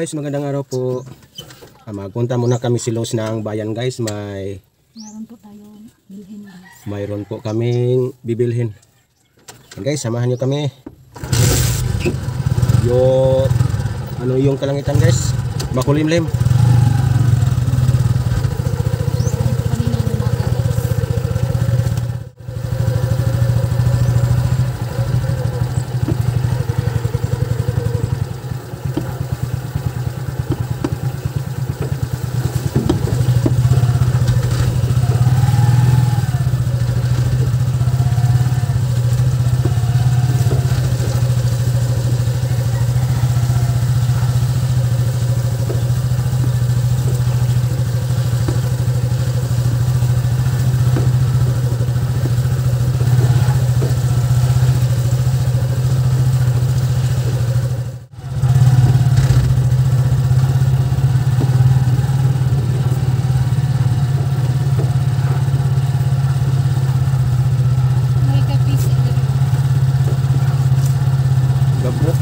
guys, magandang araw po. Magpunta muna kami silos ng bayan guys. Mayroon po tayong bilhin guys. Mayroon po kaming bibilhin. Guys, samahan nyo kami. Yung kalangitan guys, makulimlim. Gabok.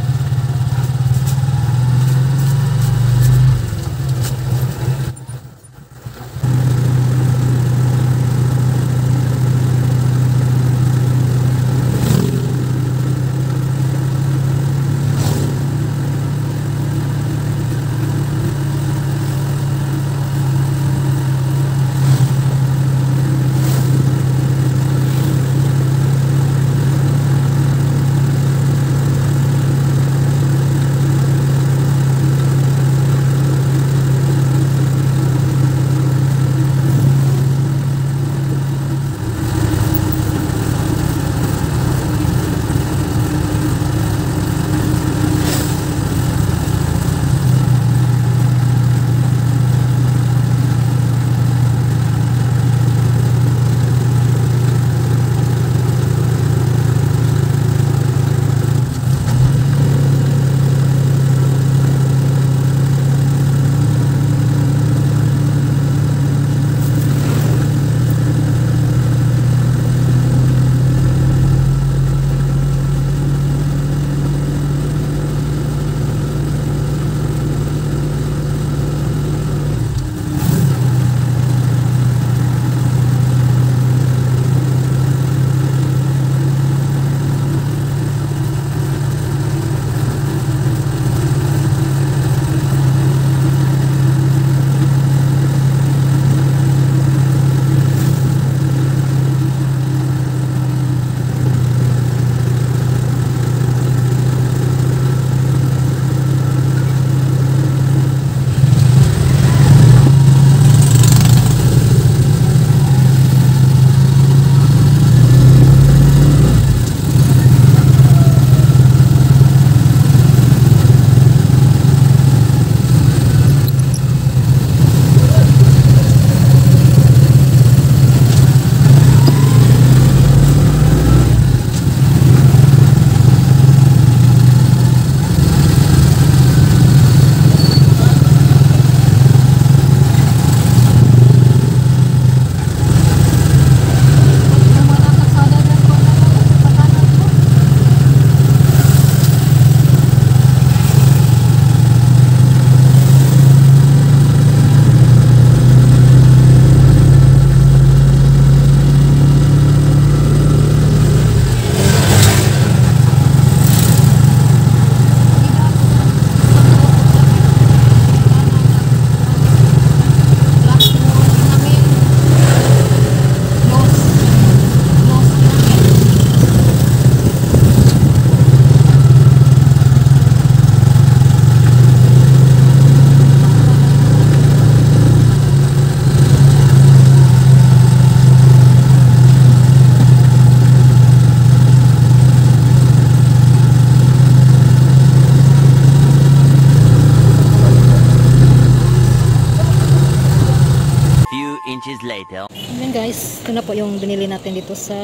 Inches later. Ayan guys, ito na po yung binili natin dito sa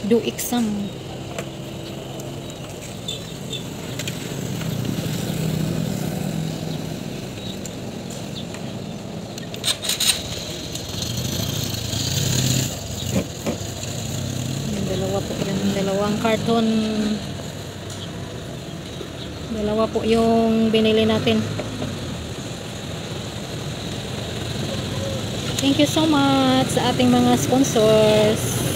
Duiksang. Dalawa po yung dalawang karton. Dalawa po yung binili natin. Thank you so much sa ating mga sponsors.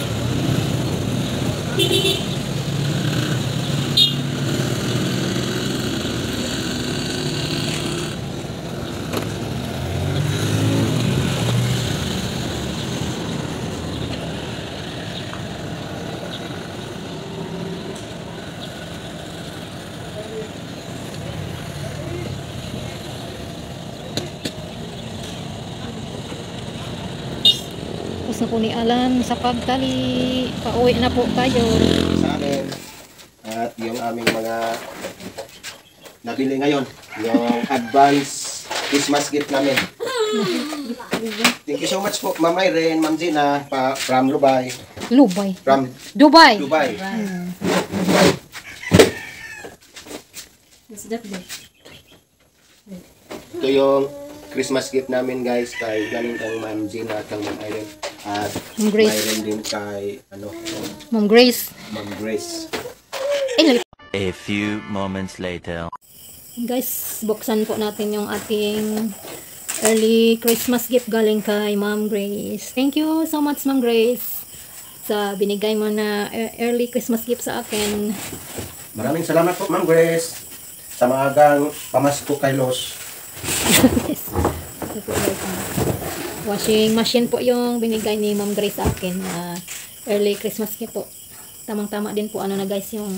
Tapos na po ni Alan sa pagtali. Pauwi na po tayo. Sa amin. At yung aming mga nabili ngayon. Yung advance Christmas gift namin. Thank you so much po, Ma'am Irene, Ma'am Gina, from Dubai. Dubai. From Dubai. Dubai. Ito yung Christmas gift namin guys kay galing kang Ma'am Gina at kang Ma'am Irene. At Ma'am Grace. Irene din kay Ma'am Grace. Ma'am Grace. A few moments later. Guys, buksan po natin yung ating early Christmas gift galing kay Ma'am Grace. Thank you so much, Ma'am Grace, sa binigay mo na early Christmas gift sa akin. Maraming salamat po, Ma'am Grace, sa maagang pamasko kay Los. Yes. Washing machine po yung binigay ni Ma'am Grace sa akin. Early Christmas gift po. Tamang-tama din po ano na guys yung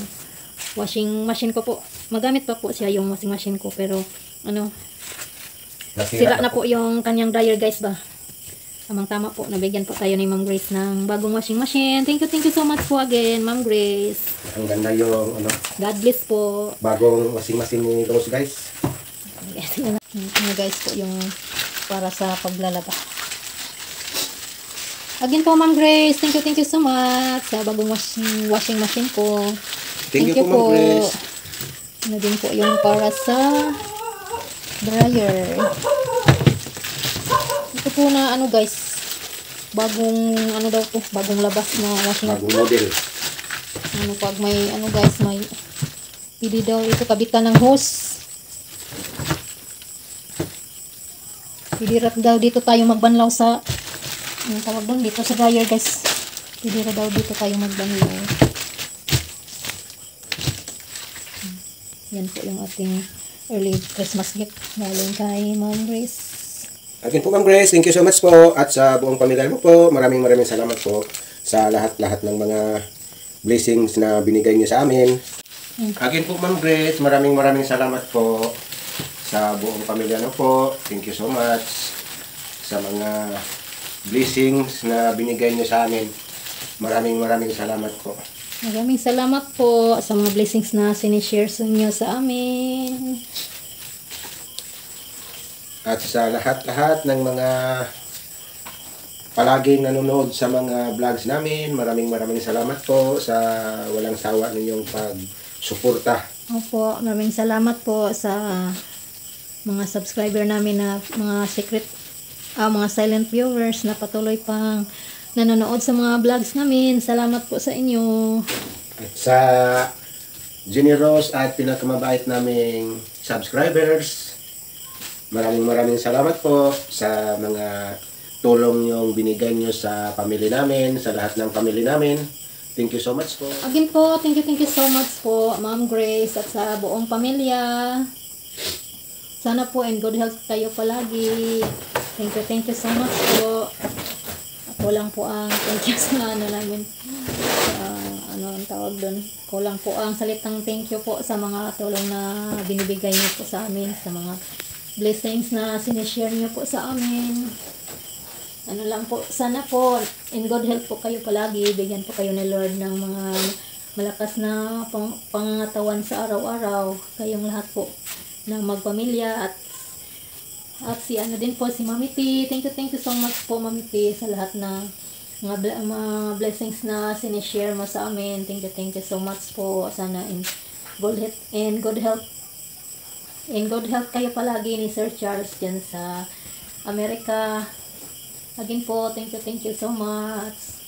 washing machine ko po. Magamit pa po siya yung washing machine ko pero ano, sira na po yung kanyang dryer guys ba. Tamang-tama po, nabigyan po tayo ni Ma'am Grace ng bagong washing machine. Thank you so much po again, Ma'am Grace. Ang ganda yung God bless po. bagong washing machine ni Rose guys. Ano guys po yung para sa paglalaba. Again po, Ma'am Grace, thank you so much sa bagong washing machine ko. Thank you po, Ma'am Grace. Ano din po yung para sa dryer. Ito po na ano guys, bagong ano daw po, bagong labas na washing machine. Bagong model. Ano pag may ano guys, may pili daw ito kabitan ng hose. Pilirat daw dito tayo magbanlaw sa yung tawag doon dito sa dryer guys. Pilirat daw dito tayo magbanlaw. Yan po yung ating early Christmas gift galing kay Ma'am Grace. Again po, Ma'am Grace, thank you so much po. At sa buong pamilya mo po, maraming salamat po sa lahat-lahat ng mga blessings na binigay niyo sa amin. Again po, Ma'am Grace, maraming salamat po sa buong pamilya mo po. Thank you so much sa mga blessings na binigay niyo sa amin. Maraming salamat po. Maraming salamat po sa mga blessings na sinishare sa inyo sa amin. At sa lahat-lahat ng mga palaging nanonood sa mga vlogs namin, maraming salamat po sa walang sawa ninyong pagsuporta. Opo, maraming salamat po sa mga subscriber namin na mga secret, mga silent viewers na patuloy pang nanonood sa mga vlogs namin. Salamat po sa inyo. At sa generous at pinakamabait naming subscribers, maraming salamat po sa mga tulong yung binigay nyo sa pamilya namin, sa lahat ng pamilya namin. Thank you so much po. Again po, thank you so much po, Ma'am Grace, at sa buong pamilya. Sana po in good health kayo palagi. Thank you so much po. Kulang po ang thank you sa ano namin. Ano ang tawag doon? Kulang po ang salitang thank you po sa mga tulong na binibigay niyo po sa amin, sa mga blessings na sinishare niyo po sa amin. Ano lang po, sana po in good health po kayo palagi. Bigyan po kayo ni Lord ng mga malakas na pangangatawan sa araw-araw. Kayong lahat po na magpamilya at si ano din po, si Mami T. Thank you so much po, Mami T, sa lahat na mga blessings na sinishare mo sa amin. Thank you so much po. Sana in good health kayo palagi ni Sir Charles dyan sa Amerika. Again po, thank you so much.